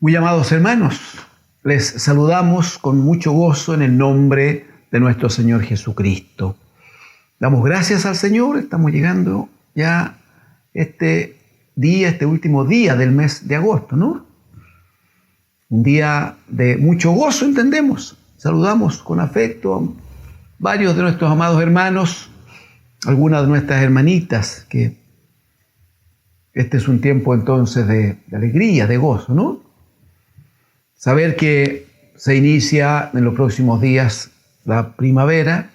Muy amados hermanos, les saludamos con mucho gozo en el nombre de nuestro Señor Jesucristo. Damos gracias al Señor, estamos llegando ya este último día del mes de agosto, ¿no? Un día de mucho gozo, entendemos. Saludamos con afecto a varios de nuestros amados hermanos, algunas de nuestras hermanitas, que este es un tiempo entonces de alegría, de gozo, ¿no? Saber que se inicia en los próximos días la primavera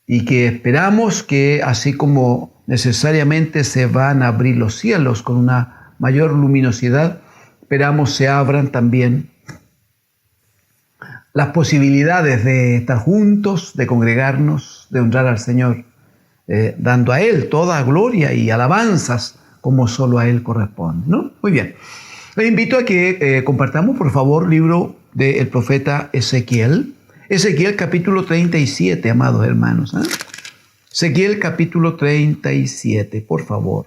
y que esperamos que así como necesariamente se van a abrir los cielos con una mayor luminosidad, esperamos se abran también las posibilidades de estar juntos, de congregarnos, de honrar al Señor, dando a Él toda gloria y alabanzas como solo a Él corresponde, ¿no? Muy bien. Les invito a que compartamos, por favor, libro del profeta Ezequiel. Ezequiel capítulo 37, amados hermanos. Ezequiel capítulo 37, por favor.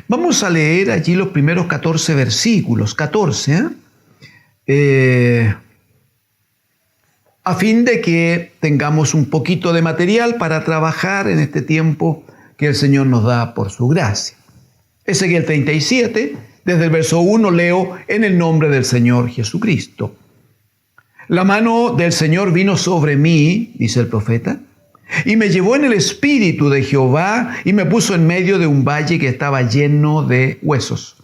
Vamos a leer allí los primeros 14 versículos. 14, a fin de que tengamos un poquito de material para trabajar en este tiempo que el Señor nos da por su gracia. Ezequiel 37, desde el verso 1 leo en el nombre del Señor Jesucristo. La mano del Señor vino sobre mí, dice el profeta, y me llevó en el espíritu de Jehová y me puso en medio de un valle que estaba lleno de huesos.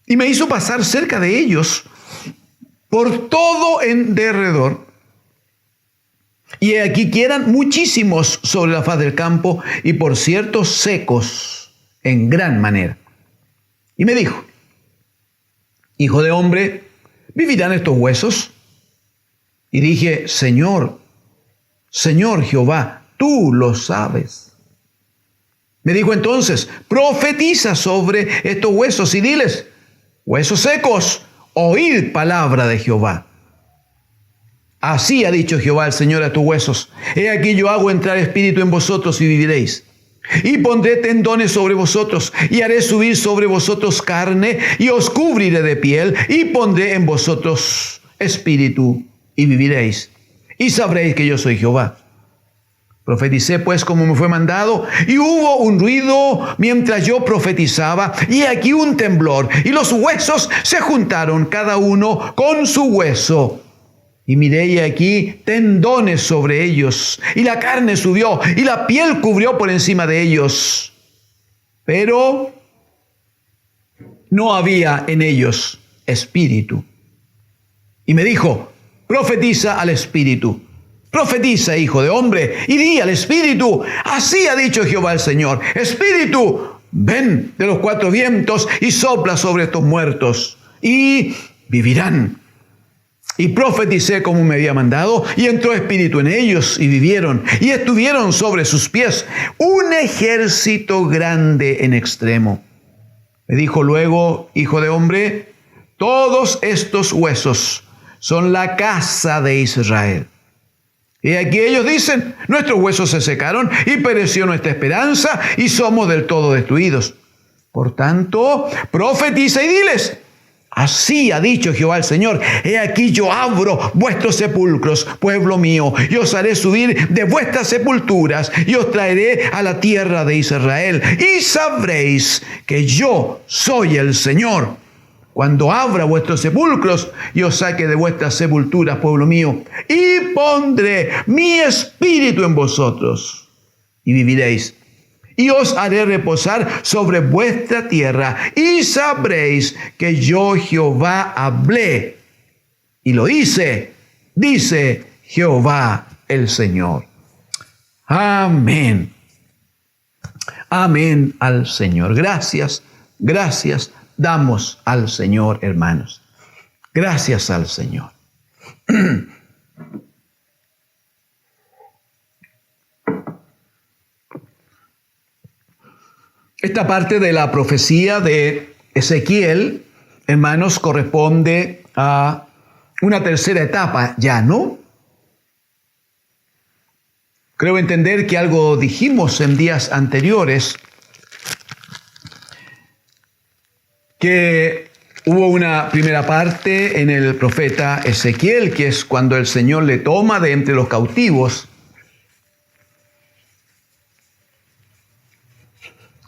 Y me hizo pasar cerca de ellos por todo en derredor. Y aquí que eran muchísimos sobre la faz del campo y por cierto secos en gran manera. Y me dijo: Hijo de hombre, ¿vivirán estos huesos? Y dije: Señor Jehová, tú lo sabes. Me dijo entonces: profetiza sobre estos huesos y diles: huesos secos, oíd palabra de Jehová. Así ha dicho Jehová el Señor a tus huesos: he aquí yo hago entrar espíritu en vosotros y viviréis. Y pondré tendones sobre vosotros, y haré subir sobre vosotros carne, y os cubriré de piel, y pondré en vosotros espíritu, y viviréis. Y sabréis que yo soy Jehová. Profeticé pues como me fue mandado, y hubo un ruido mientras yo profetizaba, y aquí un temblor, y los huesos se juntaron cada uno con su hueso. Y miré y aquí tendones sobre ellos, y la carne subió, y la piel cubrió por encima de ellos. Pero no había en ellos espíritu. Y me dijo: profetiza al espíritu. Profetiza, hijo de hombre, y di al espíritu: así ha dicho Jehová el Señor. Espíritu, ven de los cuatro vientos y sopla sobre estos muertos, y vivirán. Y profeticé como me había mandado, y entró espíritu en ellos, y vivieron, y estuvieron sobre sus pies un ejército grande en extremo. Me dijo luego: hijo de hombre, todos estos huesos son la casa de Israel. Y aquí ellos dicen: nuestros huesos se secaron, y pereció nuestra esperanza, y somos del todo destruidos. Por tanto, profetiza y diles: así ha dicho Jehová el Señor: he aquí yo abro vuestros sepulcros, pueblo mío, y os haré subir de vuestras sepulturas, y os traeré a la tierra de Israel, y sabréis que yo soy el Señor, cuando abra vuestros sepulcros y os saque de vuestras sepulturas, pueblo mío, y pondré mi espíritu en vosotros, y viviréis. Y os haré reposar sobre vuestra tierra, y sabréis que yo Jehová hablé, y lo hice, dice Jehová el Señor. Amén. Amén al Señor. Gracias damos al Señor, hermanos. Gracias al Señor. Esta parte de la profecía de Ezequiel, hermanos, corresponde a una tercera etapa ya, ¿no? Creo entender que algo dijimos en días anteriores que hubo una primera parte en el profeta Ezequiel, que es cuando el Señor le toma de entre los cautivos,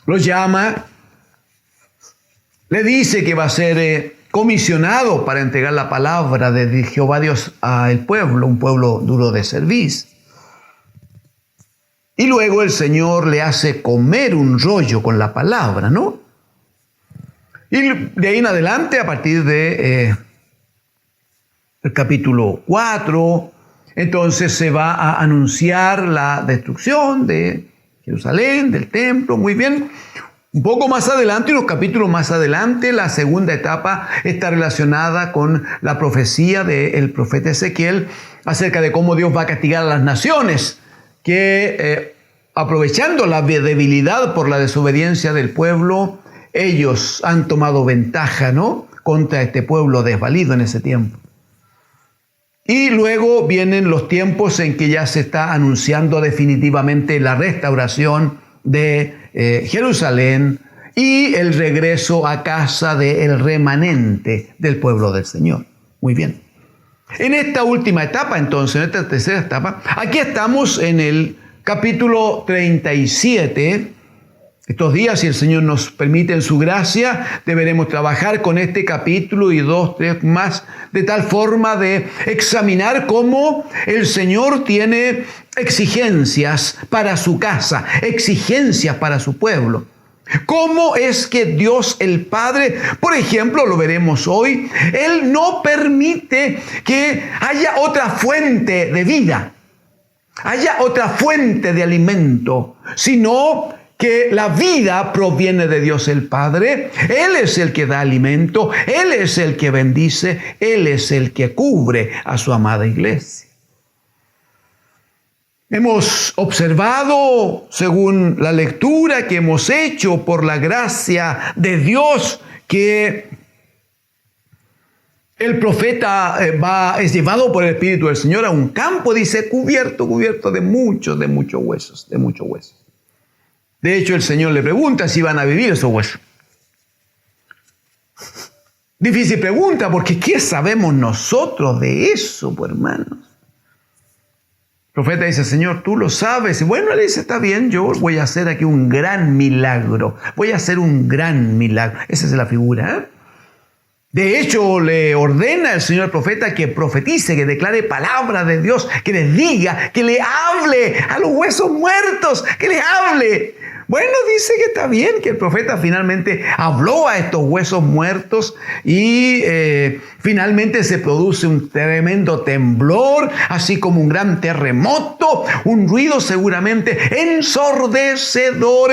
los llama, le dice que va a ser comisionado para entregar la palabra de Jehová Dios al pueblo, un pueblo duro de cerviz. Y luego el Señor le hace comer un rollo con la palabra, ¿no? Y de ahí en adelante, a partir de el capítulo 4, entonces se va a anunciar la destrucción de Jerusalén, del templo, muy bien. Un poco más adelante, unos capítulos más adelante, la segunda etapa está relacionada con la profecía del profeta Ezequiel acerca de cómo Dios va a castigar a las naciones que, aprovechando la debilidad por la desobediencia del pueblo, ellos han tomado ventaja, ¿no?, contra este pueblo desvalido en ese tiempo. Y luego vienen los tiempos en que ya se está anunciando definitivamente la restauración de Jerusalén y el regreso a casa del remanente del pueblo del Señor. Muy bien. En esta última etapa, entonces, en esta tercera etapa, aquí estamos en el capítulo 37. Estos días, si el Señor nos permite en su gracia, deberemos trabajar con este capítulo y 2, 3 más, de tal forma de examinar cómo el Señor tiene exigencias para su casa, exigencias para su pueblo. ¿Cómo es que Dios el Padre, por ejemplo, lo veremos hoy, Él no permite que haya otra fuente de vida, haya otra fuente de alimento, sino que la vida proviene de Dios el Padre? Él es el que da alimento, Él es el que bendice, Él es el que cubre a su amada iglesia. Hemos observado, según la lectura que hemos hecho por la gracia de Dios, que el profeta es llevado por el Espíritu del Señor a un campo, dice, cubierto de muchos huesos. De hecho, el Señor le pregunta si van a vivir esos huesos. Difícil pregunta, porque ¿qué sabemos nosotros de eso, pues, hermanos? El profeta dice, Señor, tú lo sabes. Y bueno, él dice, está bien, yo voy a hacer aquí un gran milagro. Voy a hacer un gran milagro. Esa es la figura, ¿eh? De hecho, le ordena el Señor al profeta que profetice, que declare palabra de Dios, que les diga, que le hable a los huesos muertos, que les hable. Bueno, dice que está bien, que el profeta finalmente habló a estos huesos muertos y finalmente se produce un tremendo temblor, así como un gran terremoto, un ruido seguramente ensordecedor.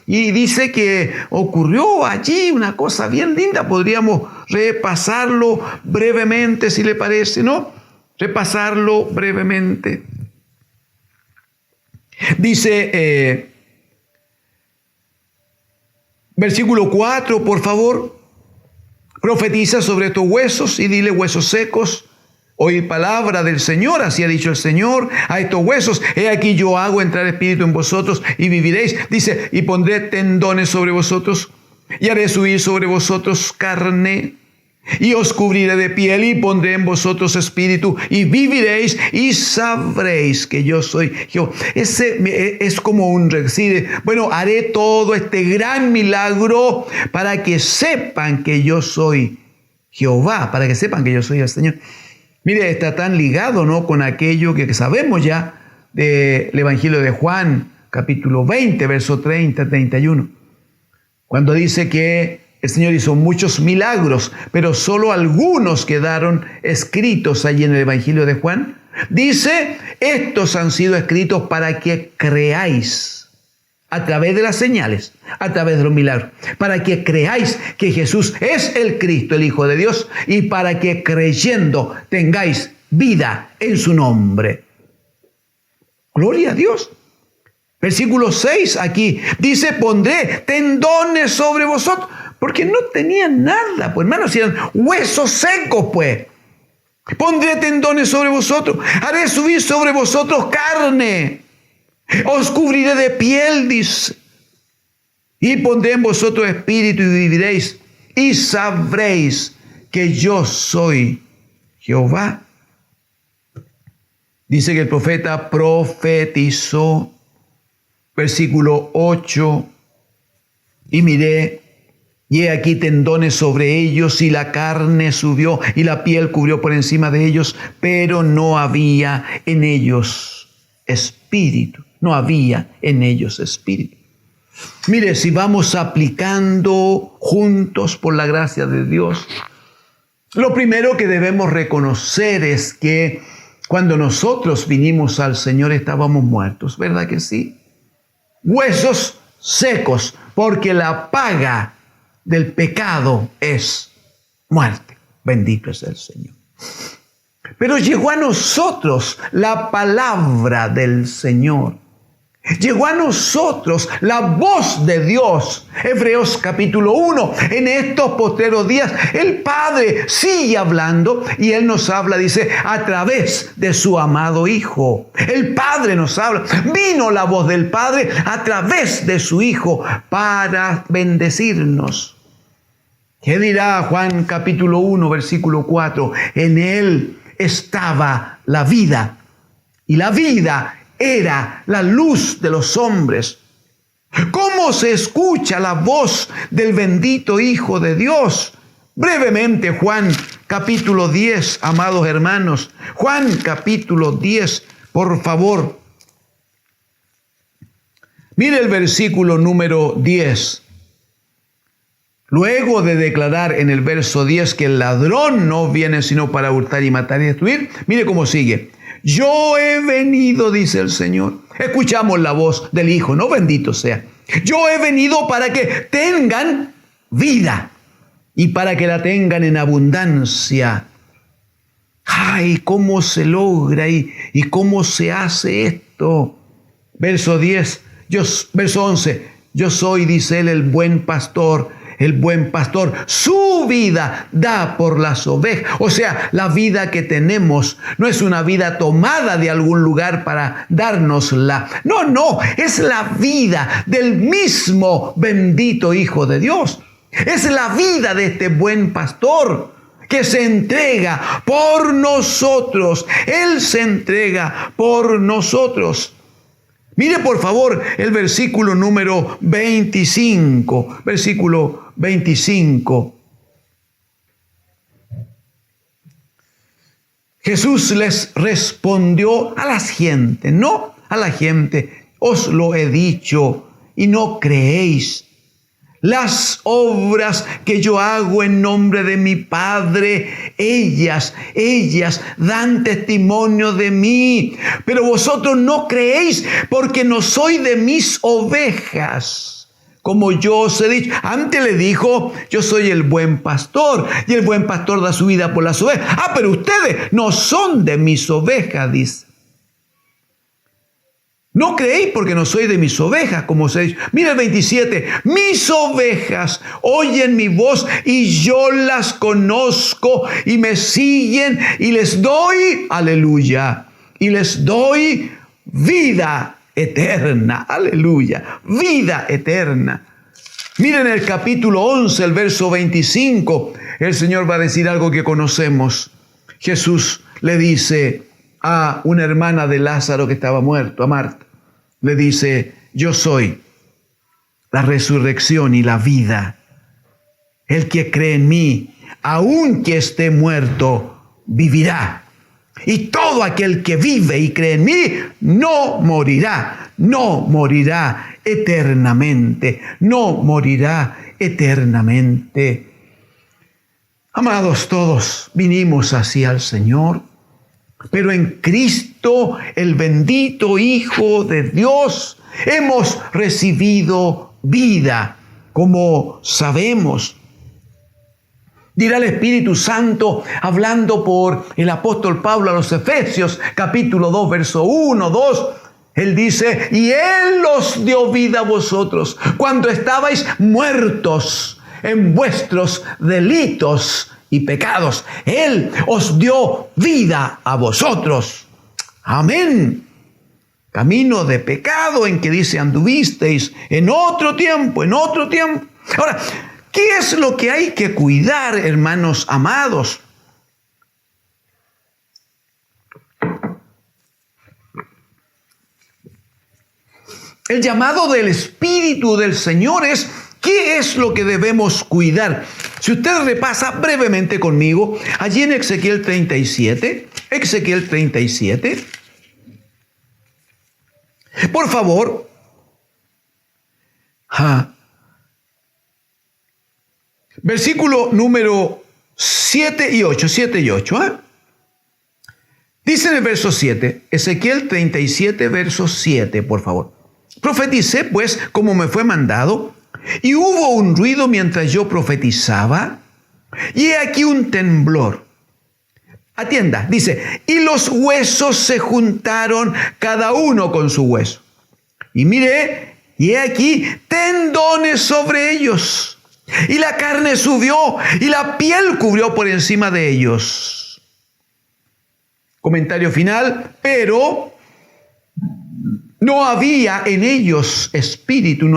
Y dice que ocurrió allí una cosa bien linda. Podríamos repasarlo brevemente, si le parece, ¿no? Repasarlo brevemente. Dice, versículo 4, por favor. Profetiza sobre estos huesos y dile, huesos secos, oíd palabra del Señor, así ha dicho el Señor a estos huesos, he aquí yo hago entrar espíritu en vosotros y viviréis. Dice, y pondré tendones sobre vosotros y haré subir sobre vosotros carne y os cubriré de piel y pondré en vosotros espíritu y viviréis y sabréis que yo soy Jehová. Ese es como un decir, bueno, haré todo este gran milagro para que sepan que yo soy Jehová, para que sepan que yo soy el Señor. Mire, está tan ligado, ¿no?, con aquello que sabemos ya del Evangelio de Juan, capítulo 20, verso 30, 31. Cuando dice que el Señor hizo muchos milagros, pero solo algunos quedaron escritos allí en el Evangelio de Juan. Dice, estos han sido escritos para que creáis a través de las señales, a través de los milagros, para que creáis que Jesús es el Cristo, el Hijo de Dios, y para que creyendo tengáis vida en su nombre. Gloria a Dios. Versículo 6 aquí dice, pondré tendones sobre vosotros, porque no tenían nada, pues hermanos, eran huesos secos, pues. Pondré tendones sobre vosotros, haré subir sobre vosotros carne, os cubriré de piel, dice, y pondré en vosotros espíritu y viviréis, y sabréis que yo soy Jehová. Dice que el profeta profetizó, versículo 8, y miré, y he aquí tendones sobre ellos, y la carne subió, y la piel cubrió por encima de ellos, pero no había en ellos espíritu. No había en ellos espíritu. Mire, si vamos aplicando juntos por la gracia de Dios, lo primero que debemos reconocer es que cuando nosotros vinimos al Señor estábamos muertos, ¿verdad que sí? Huesos secos, porque la paga del pecado es muerte. Bendito es el Señor. Pero llegó a nosotros la palabra del Señor. Llegó a nosotros la voz de Dios. Hebreos capítulo 1. En estos postreros días el Padre sigue hablando y Él nos habla, dice, a través de su amado Hijo. El Padre nos habla. Vino la voz del Padre a través de su Hijo para bendecirnos. ¿Qué dirá Juan capítulo 1, versículo 4? En Él estaba la vida, y la vida era la luz de los hombres. ¿Cómo se escucha la voz del bendito Hijo de Dios? Brevemente, Juan capítulo 10, amados hermanos. Juan capítulo 10, por favor. Mire el versículo número 10. Luego de declarar en el verso 10 que el ladrón no viene sino para hurtar y matar y destruir, mire cómo sigue. Yo he venido, dice el Señor. Escuchamos la voz del Hijo, no bendito sea. Yo he venido para que tengan vida y para que la tengan en abundancia. Ay, ¿cómo se logra y cómo se hace esto? Verso 10, verso 11. Yo soy, dice él, el buen pastor. El buen pastor su vida da por las ovejas. O sea, la vida que tenemos no es una vida tomada de algún lugar para dárnosla. No, es la vida del mismo bendito Hijo de Dios. Es la vida de este buen pastor que se entrega por nosotros. Él se entrega por nosotros. Mire por favor el versículo número 25. Versículo 25. Jesús les respondió a la gente, no a la gente. Os lo he dicho y no creéis. Las obras que yo hago en nombre de mi Padre, ellas dan testimonio de mí. Pero vosotros no creéis porque no soy de mis ovejas. Como yo os he dicho, antes le dijo, yo soy el buen pastor y el buen pastor da su vida por las ovejas. Pero ustedes no son de mis ovejas, dice. No creéis porque no soy de mis ovejas, como os he dicho. Mira el 27. Mis ovejas oyen mi voz y yo las conozco y me siguen y les doy, aleluya, y les doy vida eterna, aleluya, vida eterna. Miren el capítulo 11, el verso 25. El Señor va a decir algo que conocemos. Jesús le dice a una hermana de Lázaro que estaba muerto, a Marta. Le dice, yo soy la resurrección y la vida. El que cree en mí, aunque esté muerto, vivirá. Y todo aquel que vive y cree en mí, no morirá eternamente. No morirá eternamente. Amados todos, vinimos así al Señor. Pero en Cristo, el bendito Hijo de Dios, hemos recibido vida, como sabemos. Dirá el Espíritu Santo, hablando por el apóstol Pablo a los Efesios, capítulo 2, verso 1, 2. Él dice, y Él os dio vida a vosotros cuando estabais muertos en vuestros delitos y pecados. Él os dio vida a vosotros. Amén. Camino de pecado en que dice anduvisteis en otro tiempo. Ahora, ¿Qué es lo que hay que cuidar, hermanos amados? El llamado del Espíritu del Señor es: ¿qué es lo que debemos cuidar? Si usted repasa brevemente conmigo, allí en Ezequiel 37, por favor, versículo número 7 y 8, Dice en el verso 7, Ezequiel 37, verso 7, por favor. Profeticé, pues, como me fue mandado, y hubo un ruido mientras yo profetizaba, y he aquí un temblor. Atienda, dice, y los huesos se juntaron cada uno con su hueso. Y miré, y he aquí tendones sobre ellos, y la carne subió, y la piel cubrió por encima de ellos. Comentario final: pero no había en ellos espíritu,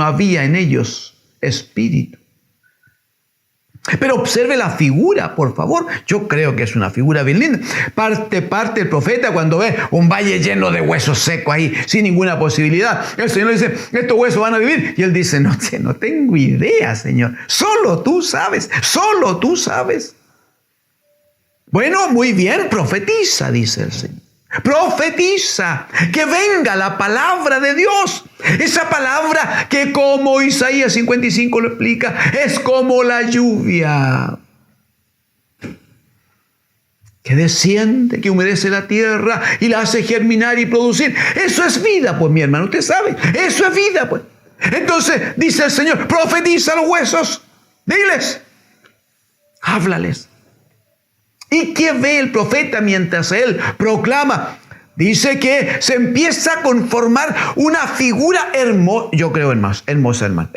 Pero observe la figura, por favor. Yo creo que es una figura bien linda. Parte el profeta cuando ve un valle lleno de huesos secos ahí, sin ninguna posibilidad. El Señor le dice: estos huesos van a vivir. Y él dice: no tengo idea, Señor. Solo tú sabes. Bueno, muy bien, profetiza, dice el Señor. Profetiza, que venga la palabra de Dios. Esa palabra que, como Isaías 55 lo explica, es como la lluvia que desciende, que humedece la tierra y la hace germinar y producir. Eso es vida, pues, mi hermano, usted sabe. Eso es vida, pues. Entonces, dice el Señor: profetiza a los huesos. Diles, háblales. ¿Y qué ve el profeta mientras él proclama? Dice que se empieza a conformar una figura hermosa. Yo creo hermosa, hermano.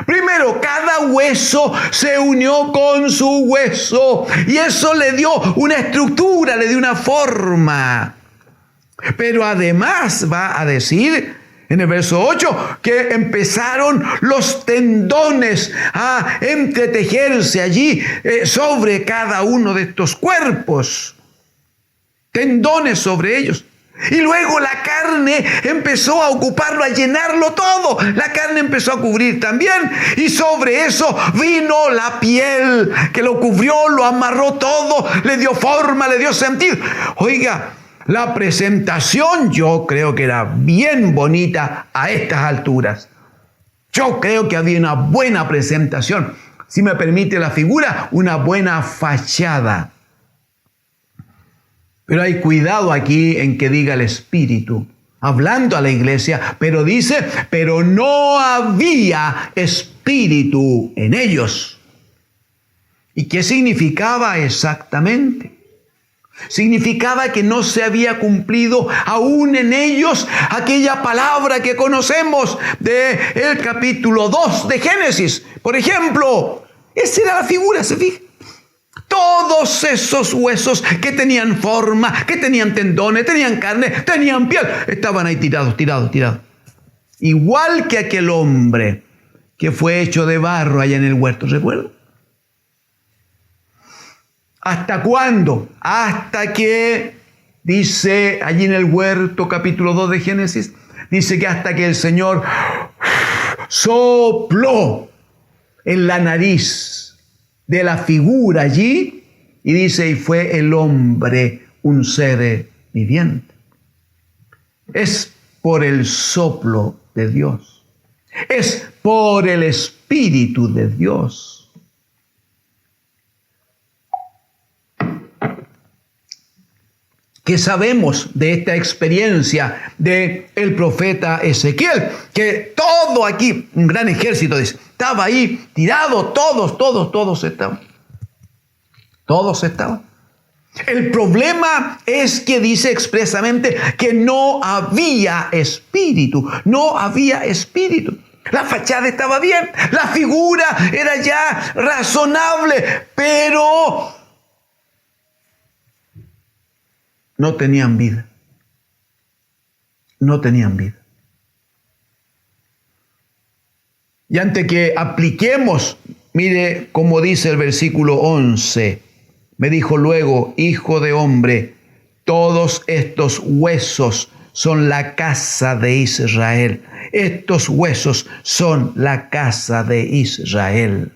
Primero, cada hueso se unió con su hueso. Y eso le dio una estructura, le dio una forma. Pero además va a decir en el verso 8 que empezaron los tendones a entretejerse allí sobre cada uno de estos cuerpos. Tendones sobre ellos. Y luego la carne empezó a ocuparlo, a llenarlo todo. La carne empezó a cubrir también. Y sobre eso vino la piel que lo cubrió, lo amarró todo, le dio forma, le dio sentido. Oiga, la presentación yo creo que era bien bonita a estas alturas. Yo creo que había una buena presentación. Si me permite la figura, una buena fachada. Pero hay cuidado aquí en que diga el Espíritu, hablando a la iglesia, pero dice: pero no había espíritu en ellos. ¿Y qué significaba exactamente? Significaba que no se había cumplido aún en ellos aquella palabra que conocemos del capítulo 2 de Génesis. Por ejemplo, esa era la figura, ¿se fija? Todos esos huesos que tenían forma, que tenían tendones, tenían carne, tenían piel, estaban ahí tirados. Igual que aquel hombre que fue hecho de barro allá en el huerto, ¿recuerdan? ¿Hasta cuándo? Hasta que, dice allí en el huerto, capítulo 2 de Génesis, dice que hasta que el Señor sopló en la nariz de la figura allí, y dice: y fue el hombre un ser viviente. Es por el soplo de Dios. Es por el Espíritu de Dios. ¿Qué sabemos de esta experiencia del profeta Ezequiel? Que todo aquí, un gran ejército, dice, estaba ahí tirado, todos estaban. Todos estaban. El problema es que dice expresamente que no había espíritu. No había espíritu. La fachada estaba bien, la figura era ya razonable, pero no tenían vida. No tenían vida. Y antes que apliquemos, mire cómo dice el versículo 11. Me dijo luego, hijo de hombre, todos estos huesos son la casa de Israel. Estos huesos son la casa de Israel.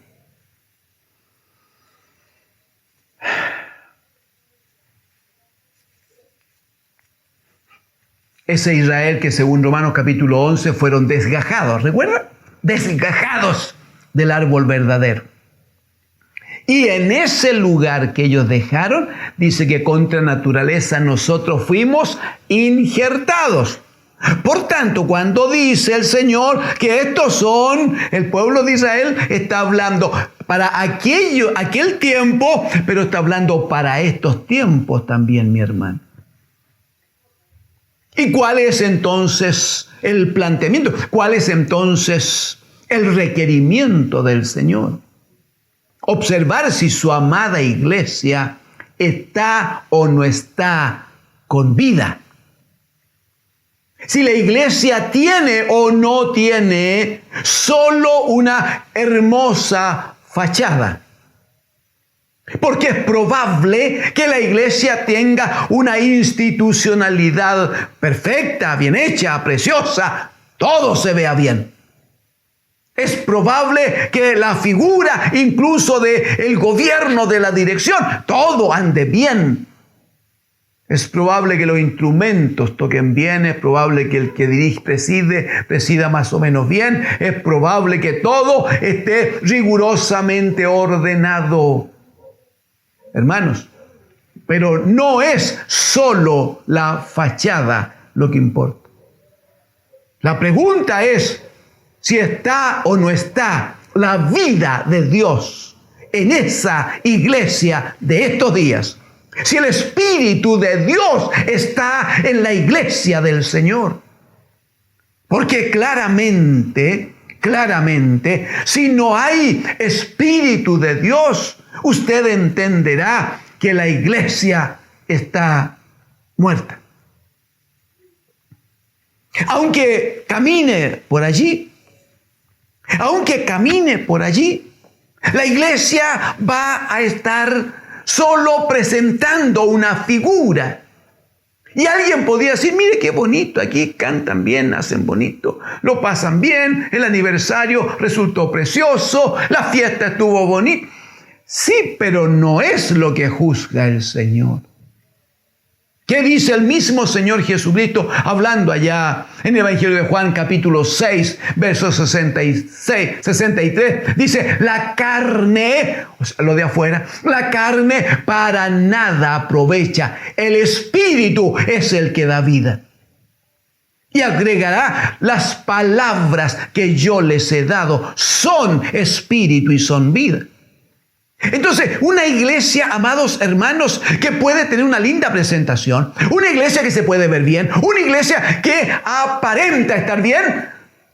Ese Israel que según Romanos capítulo 11 fueron desgajados, ¿recuerdan? Desgajados del árbol verdadero. Y en ese lugar que ellos dejaron, dice que contra naturaleza nosotros fuimos injertados. Por tanto, cuando dice el Señor que estos son el pueblo de Israel, está hablando para aquel tiempo, pero está hablando para estos tiempos también, mi hermano. ¿Y cuál es entonces el planteamiento? ¿Cuál es entonces el requerimiento del Señor? Observar si su amada iglesia está o no está con vida. Si la iglesia tiene o no tiene solo una hermosa fachada. Porque es probable que la iglesia tenga una institucionalidad perfecta, bien hecha, preciosa, todo se vea bien. Es probable que la figura incluso del gobierno, de la dirección, todo ande bien. Es probable que los instrumentos toquen bien, es probable que el que dirige, presida más o menos bien, es probable que todo esté rigurosamente ordenado. Hermanos, pero no es solo la fachada lo que importa. La pregunta es si está o no está la vida de Dios en esa iglesia de estos días. Si el Espíritu de Dios está en la iglesia del Señor. Porque claramente, si no hay Espíritu de Dios, usted entenderá que la iglesia está muerta. Aunque camine por allí, la iglesia va a estar solo presentando una figura. Y alguien podría decir, mire qué bonito, aquí cantan bien, hacen bonito, lo pasan bien, el aniversario resultó precioso, la fiesta estuvo bonita. Sí, pero no es lo que juzga el Señor. ¿Qué dice el mismo Señor Jesucristo hablando allá en el Evangelio de Juan capítulo 6, versos 63? Dice, la carne, o sea, lo de afuera, la carne para nada aprovecha. El Espíritu es el que da vida. Y agregará, las palabras que yo les he dado son espíritu y son vida. Entonces, una iglesia, amados hermanos, que puede tener una linda presentación, una iglesia que se puede ver bien, una iglesia que aparenta estar bien,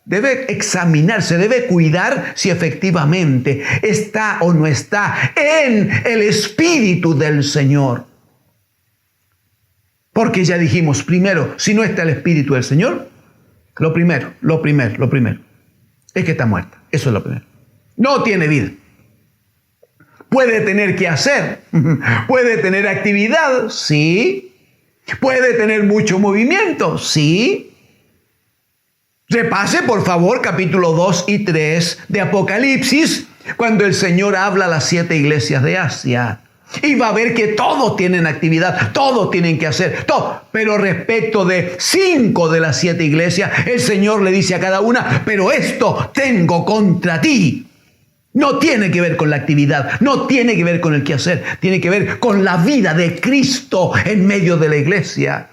debe examinarse, debe cuidar si efectivamente está o no está en el Espíritu del Señor. Porque ya dijimos, primero, si no está el Espíritu del Señor, lo primero, es que está muerta. Eso es lo primero. No tiene vida. Puede tener que hacer, puede tener actividad, sí. Puede tener mucho movimiento, sí. Repase, por favor, capítulo 2 y 3 de Apocalipsis, cuando el Señor habla a las 7 iglesias de Asia. Y va a ver que todos tienen actividad, todos tienen que hacer, todo. Pero respecto de 5 de las 7 iglesias, el Señor le dice a cada una, pero esto tengo contra ti. No tiene que ver con la actividad, no tiene que ver con el quehacer, tiene que ver con la vida de Cristo en medio de la iglesia.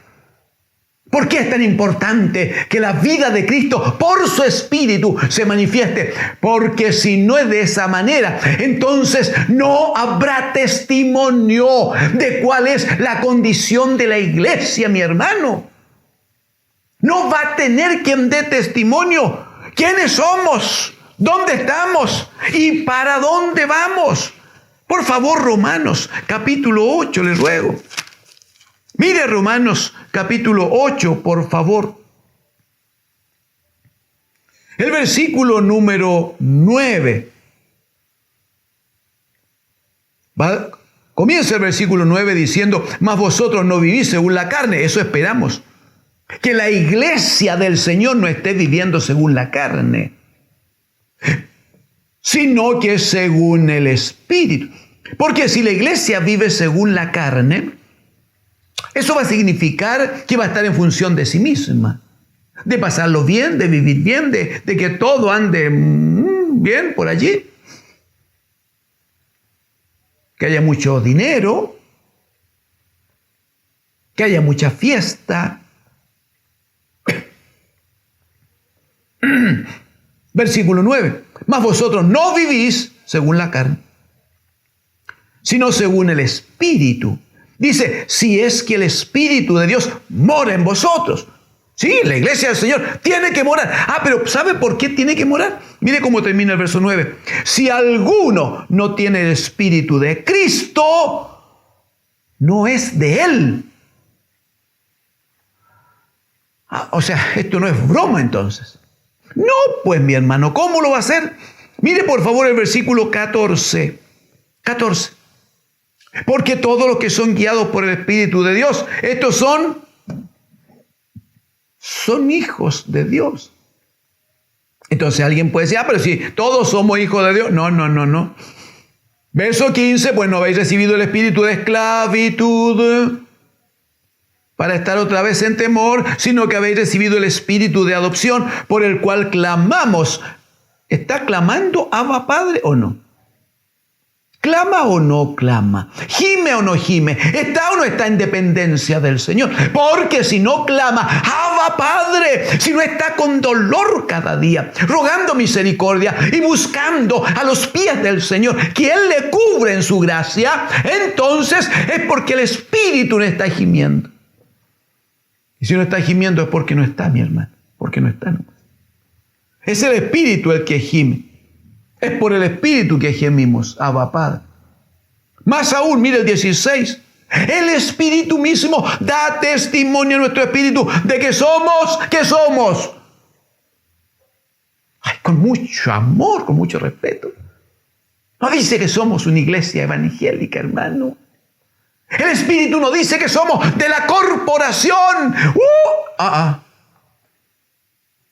¿Por qué es tan importante que la vida de Cristo por su Espíritu se manifieste? Porque si no es de esa manera, entonces no habrá testimonio de cuál es la condición de la iglesia, mi hermano. No va a tener quien dé testimonio. ¿Quiénes somos? ¿Dónde estamos? ¿Y para dónde vamos? Por favor, Romanos capítulo 8, les ruego. Mire Romanos capítulo 8, por favor. El versículo número 9. Comienza el versículo 9 diciendo, mas vosotros no vivís según la carne. Eso esperamos. Que la iglesia del Señor no esté viviendo según la carne, sino que según el Espíritu. Porque si la iglesia vive según la carne, eso va a significar que va a estar en función de sí misma, de pasarlo bien, de vivir bien, de que todo ande bien por allí, que haya mucho dinero, que haya mucha fiesta. Versículo 9. Mas vosotros no vivís según la carne, sino según el Espíritu. Dice, si es que el Espíritu de Dios mora en vosotros. Sí, la iglesia del Señor tiene que morar. Pero ¿sabe por qué tiene que morar? Mire cómo termina el verso 9. Si alguno no tiene el Espíritu de Cristo, no es de Él. O sea, esto no es broma entonces. No, pues mi hermano, ¿cómo lo va a hacer? Mire por favor el versículo 14. 14. Porque todos los que son guiados por el Espíritu de Dios, estos son hijos de Dios. Entonces alguien puede decir, pero si todos somos hijos de Dios. No. Verso 15, pues no habéis recibido el espíritu de esclavitud para estar otra vez en temor, sino que habéis recibido el espíritu de adopción, por el cual clamamos. ¿Está clamando Abba Padre o no? ¿Clama o no clama? ¿Gime o no gime? ¿Está o no está en dependencia del Señor? Porque si no clama, Abba Padre, si no está con dolor cada día, rogando misericordia y buscando a los pies del Señor, que Él le cubre en su gracia, entonces es porque el Espíritu no está gimiendo. Y si no está gimiendo es porque no está, mi hermano, porque no está. No. Es el Espíritu el que gime. Es por el Espíritu que gemimos, Abba Padre. Más aún, mire el 16. El Espíritu mismo da testimonio a nuestro espíritu de que somos, Ay, con mucho amor, con mucho respeto. No dice que somos una iglesia evangélica, hermano. El Espíritu no dice que somos de la corporación.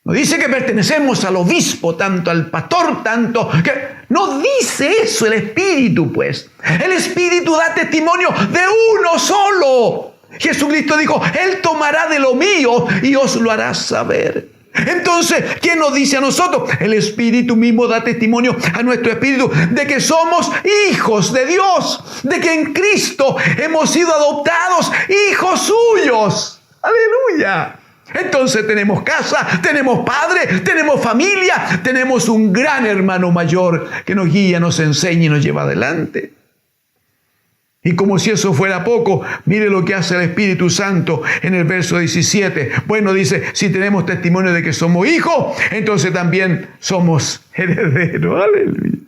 No dice que pertenecemos al obispo, tanto al pastor, tanto que... No dice eso el Espíritu, pues. El Espíritu da testimonio de uno solo. Jesucristo dijo, Él tomará de lo mío y os lo hará saber. Entonces, ¿quién nos dice a nosotros? El Espíritu mismo da testimonio a nuestro espíritu de que somos hijos de Dios, de que en Cristo hemos sido adoptados hijos suyos. ¡Aleluya! Entonces tenemos casa, tenemos padre, tenemos familia, tenemos un gran hermano mayor que nos guía, nos enseña y nos lleva adelante. Y como si eso fuera poco, mire lo que hace el Espíritu Santo en el verso 17. Bueno, dice, si tenemos testimonio de que somos hijos, entonces también somos herederos. Aleluya.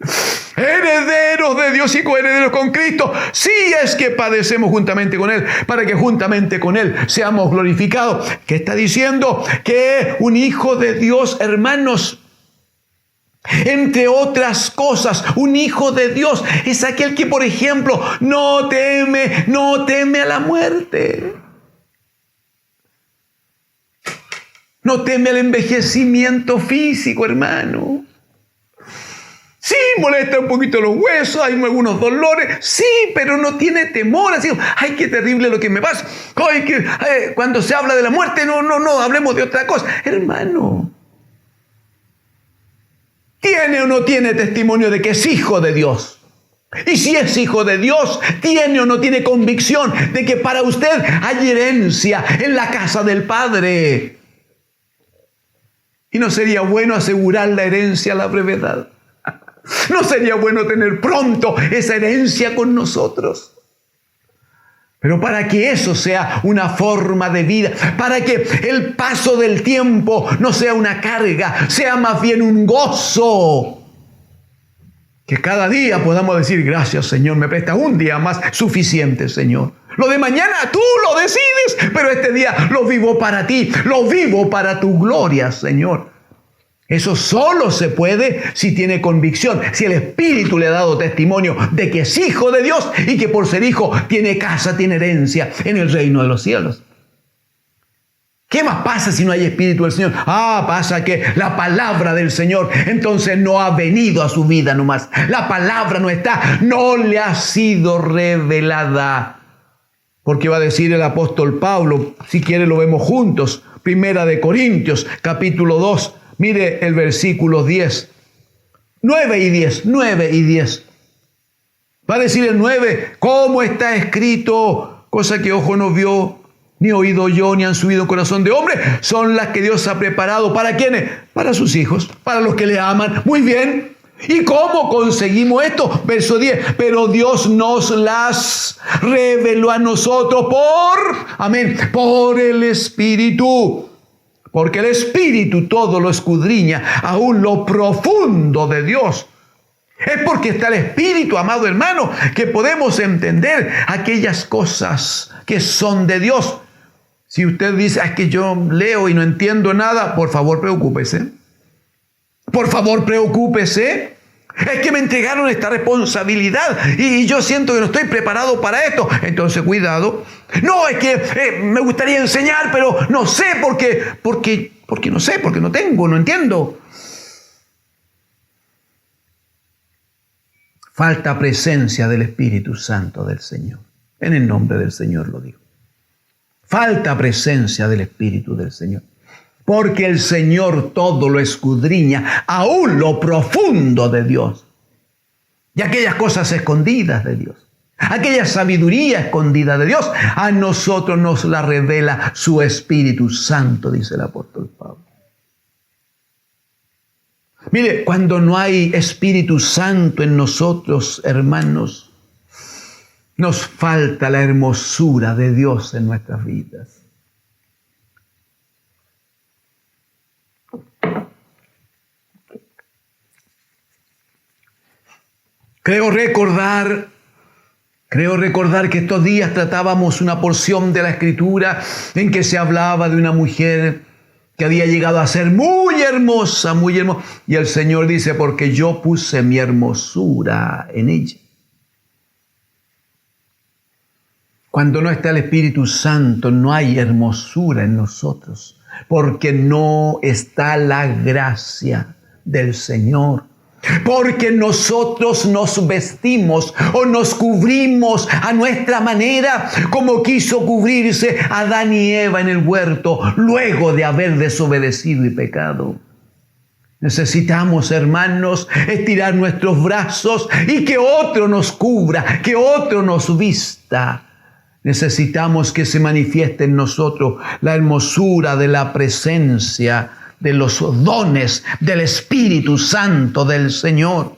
Herederos de Dios y coherederos con Cristo, si es que padecemos juntamente con Él, para que juntamente con Él seamos glorificados. ¿Qué está diciendo? Que un hijo de Dios, hermanos, entre otras cosas, un hijo de Dios es aquel que, por ejemplo, no teme a la muerte. No teme al envejecimiento físico, hermano. Sí, molesta un poquito los huesos, hay algunos dolores, sí, pero no tiene temor, así, ay, qué terrible lo que me pasa. Ay, cuando se habla de la muerte, no, hablemos de otra cosa. Hermano, ¿tiene o no tiene testimonio de que es hijo de Dios? Y si es hijo de Dios, ¿tiene o no tiene convicción de que para usted hay herencia en la casa del Padre? ¿Y no sería bueno asegurar la herencia a la brevedad? ¿No sería bueno tener pronto esa herencia con nosotros? Pero para que eso sea una forma de vida, para que el paso del tiempo no sea una carga, sea más bien un gozo. Que cada día podamos decir, gracias Señor, me prestas un día más, suficiente Señor. Lo de mañana tú lo decides, pero este día lo vivo para ti, lo vivo para tu gloria, Señor. Eso solo se puede si tiene convicción, si el Espíritu le ha dado testimonio de que es hijo de Dios y que por ser hijo tiene casa, tiene herencia en el reino de los cielos. ¿Qué más pasa si no hay Espíritu del Señor? Pasa que la palabra del Señor entonces no ha venido a su vida nomás. La palabra no está, no le ha sido revelada. Porque va a decir el apóstol Pablo, si quiere lo vemos juntos, 1 Corintios, capítulo 2, mire el versículo 10, 9 y 10, 9 y 10. Va a decir el 9, ¿cómo está escrito? Cosa que ojo no vio, ni oído yo, ni han subido en corazón de hombre, son las que Dios ha preparado. ¿Para quiénes? Para sus hijos, para los que le aman. Muy bien. ¿Y cómo conseguimos esto? Verso 10. Pero Dios nos las reveló a nosotros por el Espíritu. Porque el Espíritu todo lo escudriña, aún lo profundo de Dios. Es porque está el Espíritu, amado hermano, que podemos entender aquellas cosas que son de Dios. Si usted dice, es que yo leo y no entiendo nada, por favor preocúpese. Por favor preocúpese. Es que me entregaron esta responsabilidad y yo siento que no estoy preparado para esto. Entonces cuidado. No, es que me gustaría enseñar, pero no sé porque no sé, porque no tengo, no entiendo. Falta presencia del Espíritu Santo del Señor. En el nombre del Señor lo digo. Falta presencia del Espíritu del Señor. Porque el Señor todo lo escudriña, aún lo profundo de Dios. Y aquellas cosas escondidas de Dios, aquella sabiduría escondida de Dios, a nosotros nos la revela su Espíritu Santo, dice el apóstol Pablo. Mire, cuando no hay Espíritu Santo en nosotros, hermanos, nos falta la hermosura de Dios en nuestras vidas. Creo recordar que estos días tratábamos una porción de la Escritura en que se hablaba de una mujer que había llegado a ser muy hermosa, muy hermosa. Y el Señor dice, porque yo puse mi hermosura en ella. Cuando no está el Espíritu Santo, no hay hermosura en nosotros, porque no está la gracia del Señor. Porque nosotros nos vestimos o nos cubrimos a nuestra manera, como quiso cubrirse Adán y Eva en el huerto, luego de haber desobedecido y pecado. Necesitamos, hermanos, estirar nuestros brazos y que otro nos cubra, que otro nos vista. Necesitamos que se manifieste en nosotros la hermosura de la presencia de los dones del Espíritu Santo del Señor.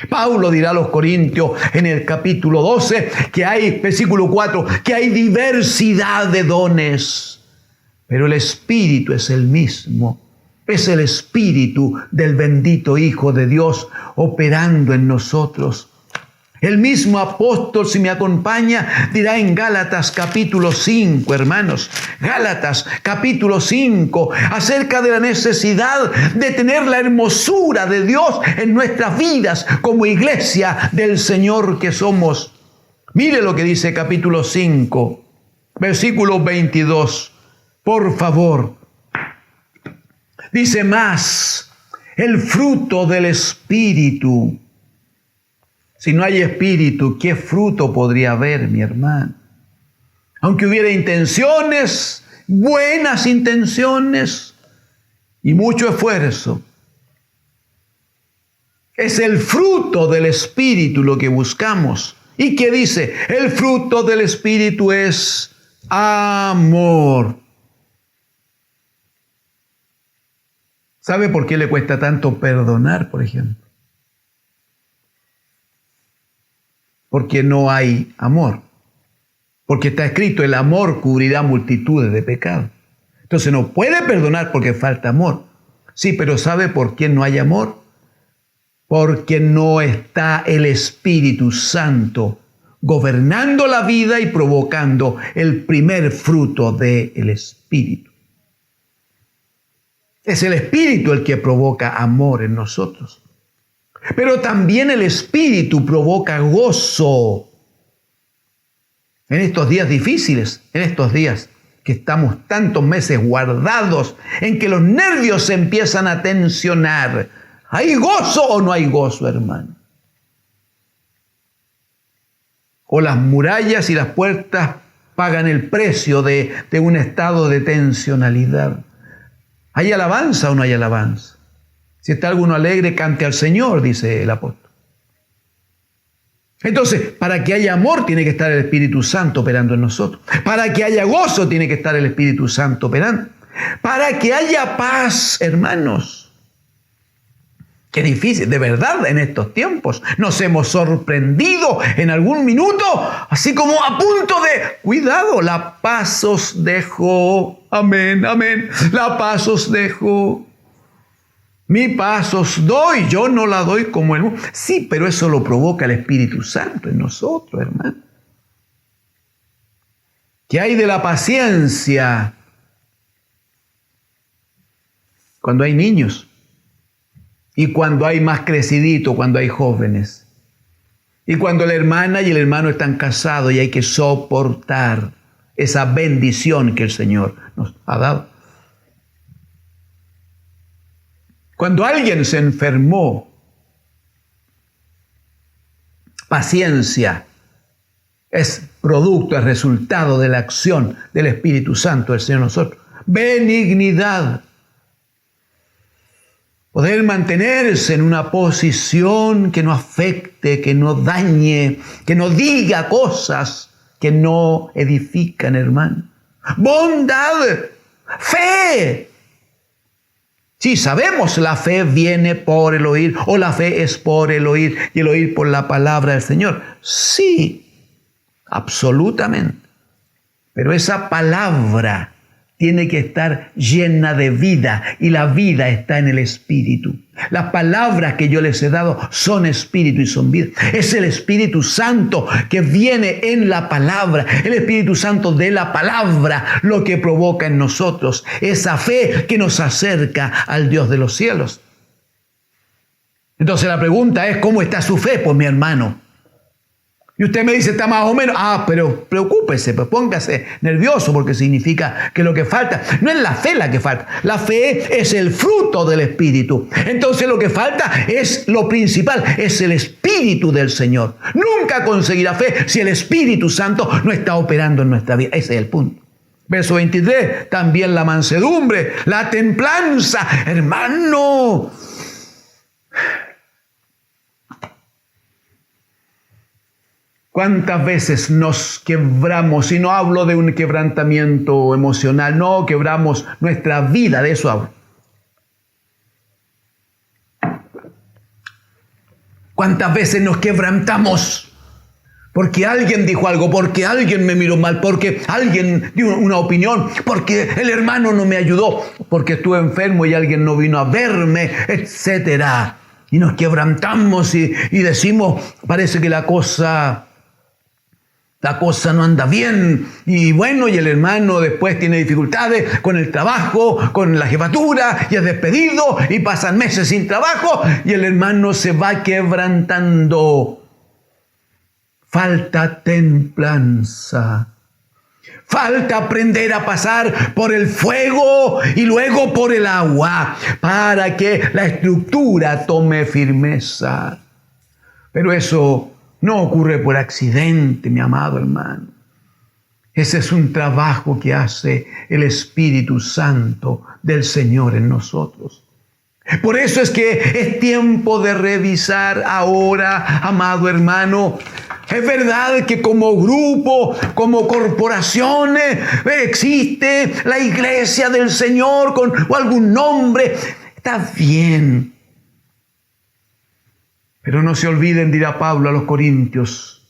Pablo dirá a los Corintios en el capítulo 12 que hay, versículo 4, que hay diversidad de dones, pero el Espíritu es el mismo. Es el Espíritu del bendito Hijo de Dios operando en nosotros. El mismo apóstol, si me acompaña, dirá en Gálatas capítulo 5, hermanos, Gálatas capítulo 5, acerca de la necesidad de tener la hermosura de Dios en nuestras vidas como iglesia del Señor que somos. Mire lo que dice capítulo 5, versículo 22, por favor. Dice más, el fruto del Espíritu. Si no hay Espíritu, ¿qué fruto podría haber, mi hermano? Aunque hubiera intenciones, buenas intenciones y mucho esfuerzo, es el fruto del Espíritu lo que buscamos. ¿Y qué dice? El fruto del Espíritu es amor. ¿Sabe por qué le cuesta tanto perdonar, por ejemplo? Porque no hay amor. Porque está escrito, el amor cubrirá multitudes de pecados. Entonces no puede perdonar porque falta amor. Sí, pero ¿sabe por qué no hay amor? Porque no está el Espíritu Santo gobernando la vida y provocando el primer fruto del Espíritu. Es el Espíritu el que provoca amor en nosotros. Pero también el Espíritu provoca gozo. En estos días difíciles, en estos días que estamos tantos meses guardados, en que los nervios se empiezan a tensionar, ¿hay gozo o no hay gozo, hermano? O las murallas y las puertas pagan el precio de un estado de tensionalidad. ¿Hay alabanza o no hay alabanza? Si está alguno alegre, cante al Señor, dice el apóstol. Entonces, para que haya amor tiene que estar el Espíritu Santo operando en nosotros. Para que haya gozo tiene que estar el Espíritu Santo operando. Para que haya paz, hermanos. Qué difícil, de verdad, en estos tiempos. Nos hemos sorprendido en algún minuto, así como a punto de, cuidado, la paz os dejo. Amén, amén. La paz os dejo. Mi paz os doy, yo no la doy como el mundo. Sí, pero eso lo provoca el Espíritu Santo en nosotros, hermano. ¿Qué hay de la paciencia cuando hay niños? Y cuando hay más crecidito, cuando hay jóvenes. Y cuando la hermana y el hermano están casados y hay que soportar esa bendición que el Señor nos ha dado. Cuando alguien se enfermó, paciencia es producto, es resultado de la acción del Espíritu Santo del Señor en nosotros. Benignidad. Poder mantenerse en una posición que no afecte, que no dañe, que no diga cosas que no edifican, hermano. Bondad, fe. Sí, sabemos, la fe viene por el oír, o la fe es por el oír, y el oír por la palabra del Señor. Sí, absolutamente. Pero esa palabra tiene que estar llena de vida, y la vida está en el Espíritu. Las palabras que yo les he dado son Espíritu y son vida. Es el Espíritu Santo que viene en la palabra, el Espíritu Santo de la palabra, lo que provoca en nosotros esa fe que nos acerca al Dios de los cielos. Entonces la pregunta es, ¿cómo está su fe? Pues mi hermano, y usted me dice, está más o menos. Pero preocúpese, pues póngase nervioso, porque significa que lo que falta no es la fe la que falta. La fe es el fruto del Espíritu. Entonces lo que falta es lo principal, es el Espíritu del Señor. Nunca conseguirá fe si el Espíritu Santo no está operando en nuestra vida. Ese es el punto. Verso 23, también la mansedumbre, la templanza. Hermano, ¿cuántas veces nos quebramos? Y no hablo de un quebrantamiento emocional, no, quebramos nuestra vida, de eso hablo. ¿Cuántas veces nos quebrantamos? Porque alguien dijo algo, porque alguien me miró mal, porque alguien dio una opinión, porque el hermano no me ayudó, porque estuve enfermo y alguien no vino a verme, etcétera. Y nos quebrantamos y decimos, parece que la cosa no anda bien, y bueno, y el hermano después tiene dificultades con el trabajo, con la jefatura, y es despedido, y pasan meses sin trabajo, y el hermano se va quebrantando. Falta templanza. Falta aprender a pasar por el fuego y luego por el agua, para que la estructura tome firmeza. Pero eso no ocurre por accidente, mi amado hermano. Ese es un trabajo que hace el Espíritu Santo del Señor en nosotros. Por eso es que es tiempo de revisar ahora, amado hermano. Es verdad que como grupo, como corporaciones, existe la iglesia del Señor con algún nombre. Está bien. Pero no se olviden, dirá Pablo a los Corintios,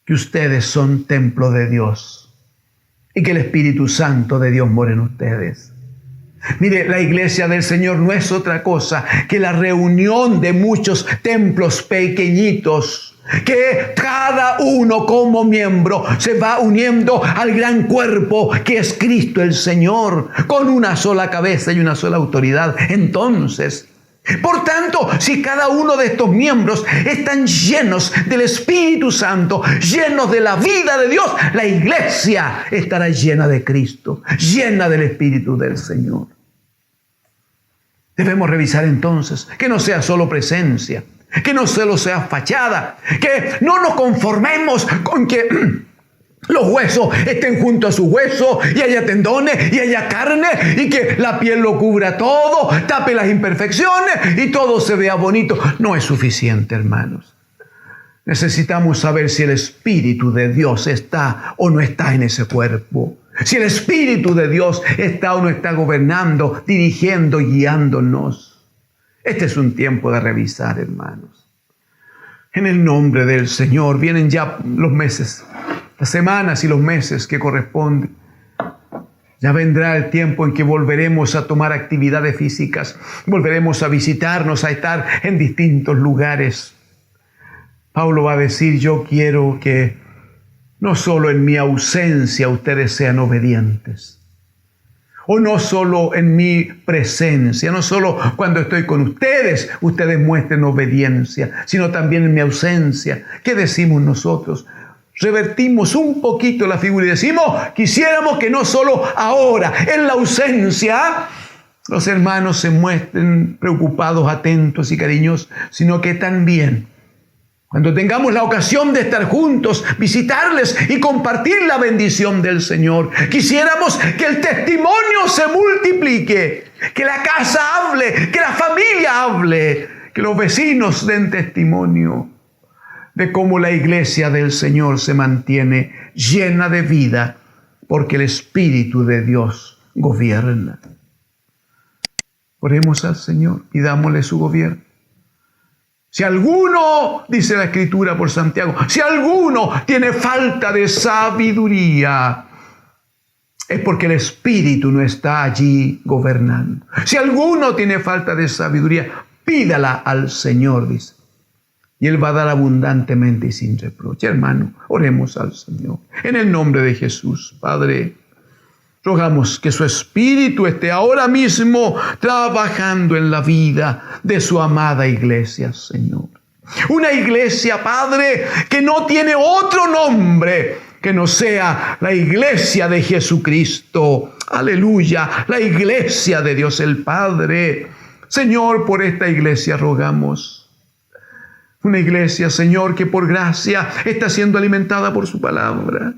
que ustedes son templo de Dios y que el Espíritu Santo de Dios mora en ustedes. Mire, la iglesia del Señor no es otra cosa que la reunión de muchos templos pequeñitos que cada uno como miembro se va uniendo al gran cuerpo que es Cristo el Señor, con una sola cabeza y una sola autoridad. Entonces, por tanto, si cada uno de estos miembros están llenos del Espíritu Santo, llenos de la vida de Dios, la iglesia estará llena de Cristo, llena del Espíritu del Señor. Debemos revisar entonces que no sea solo presencia, que no solo sea fachada, que no nos conformemos con que los huesos estén junto a sus huesos y haya tendones y haya carne y que la piel lo cubra todo, tape las imperfecciones y todo se vea bonito. No es suficiente, hermanos. Necesitamos saber si el Espíritu de Dios está o no está en ese cuerpo. Si el Espíritu de Dios está o no está gobernando, dirigiendo y guiándonos. Este es un tiempo de revisar, hermanos. En el nombre del Señor vienen ya los meses, las semanas y los meses que corresponden. Ya vendrá el tiempo en que volveremos a tomar actividades físicas, volveremos a visitarnos, a estar en distintos lugares. Pablo va a decir, yo quiero que no solo en mi ausencia ustedes sean obedientes, o no solo en mi presencia, no solo cuando estoy con ustedes, ustedes muestren obediencia, sino también en mi ausencia. ¿Qué decimos nosotros? Revertimos un poquito la figura y decimos, quisiéramos que no solo ahora, en la ausencia, los hermanos se muestren preocupados, atentos y cariñosos, sino que también cuando tengamos la ocasión de estar juntos, visitarles y compartir la bendición del Señor. Quisiéramos que el testimonio se multiplique, que la casa hable, que la familia hable, que los vecinos den testimonio de cómo la iglesia del Señor se mantiene llena de vida, porque el Espíritu de Dios gobierna. Oremos al Señor y dámosle su gobierno. Si alguno, dice la Escritura por Santiago, si alguno tiene falta de sabiduría, es porque el Espíritu no está allí gobernando. Si alguno tiene falta de sabiduría, pídala al Señor, dice. Y Él va a dar abundantemente y sin reproche. Hermano, oremos al Señor. En el nombre de Jesús, Padre, rogamos que su Espíritu esté ahora mismo trabajando en la vida de su amada iglesia, Señor. Una iglesia, Padre, que no tiene otro nombre que no sea la iglesia de Jesucristo. Aleluya, la iglesia de Dios el Padre. Señor, por esta iglesia rogamos. Una iglesia, Señor, que por gracia está siendo alimentada por su palabra.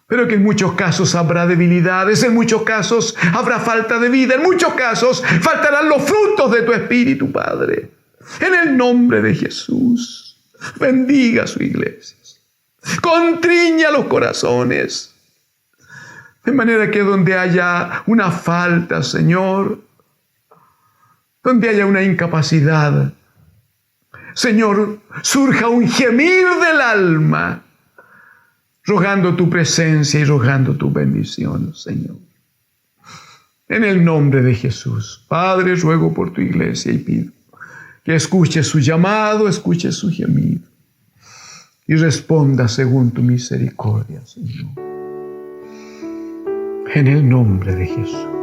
Pero que en muchos casos habrá debilidades, en muchos casos habrá falta de vida, en muchos casos faltarán los frutos de tu Espíritu, Padre. En el nombre de Jesús, bendiga a su iglesia. Contriña los corazones. De manera que donde haya una falta, Señor, donde haya una incapacidad, Señor, surja un gemir del alma, rogando tu presencia y rogando tu bendición, Señor. En el nombre de Jesús, Padre, ruego por tu iglesia y pido que escuche su llamado, escuche su gemido y responda según tu misericordia, Señor. En el nombre de Jesús.